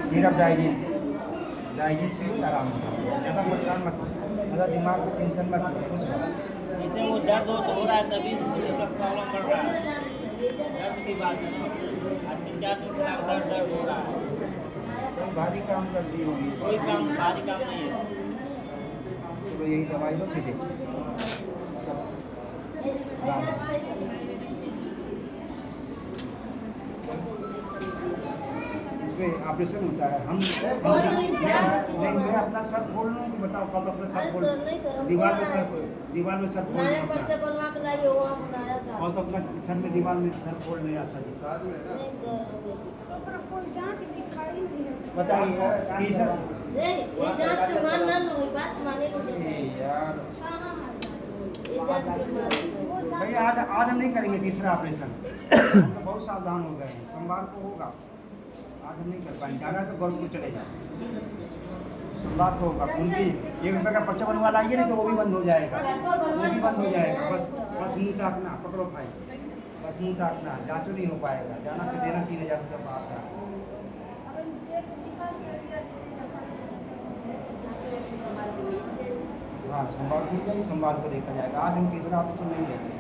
Syrup डाइजिन पियो आराम से, ज़्यादा परेशान मत हो, ज़्यादा दिमाग को टेंशन मत लो, खुश रहो। जैसे वो दर्द हो रहा है तभी प्रॉब्लम बढ़ रहा है, दर्द की बात है ना। आज 3-4 दिन से लगातार दर्द हो रहा है। कोई भारी काम कर दी होगी, कोई काम भारी काम नहीं है। तो यही दवाई लो फिर देखो। इसमें ऑपरेशन होता है, हम नहीं, मैं अपना सर खोल लूँ कि बताओ कब अपना सर अरे खोल, सर नहीं सर, हमको दीवार में आया सर, थे। दीवार में सर खोल नया लूँ पर्चा अपना, बनवा के लाइए, वो हम बनाया था। और तो अपना सर में दीवार में सर खोल नहीं आ सकता। नहीं सर, बताइए कि सर ये जांच के मान ना लो, ये बात माने को यार ये जांच के मान। भैया आज हम नहीं करेंगे तीसरा ऑपरेशन, हम तो बहुत सावधान हो गए हैं, सोमवार को होगा, आज हम नहीं कर पाएंगे, जाना तो गोरखपुर चले जाए, सोमवार को होगा। उनकी 1 रुपये का पर्चा बनवा लाइए, नहीं तो वो भी बंद हो जाएगा, वो भी बंद हो जाएगा। बस मुँह ताकना, पकड़ो भाई, बस मुँह ताकना, जाँचो नहीं हो पाएगा, जाना फिर देना 3000 रुपये बात है। हाँ सोमवार को देखा जाएगा, आज हम तीसरा ऑपरेशन नहीं लेंगे।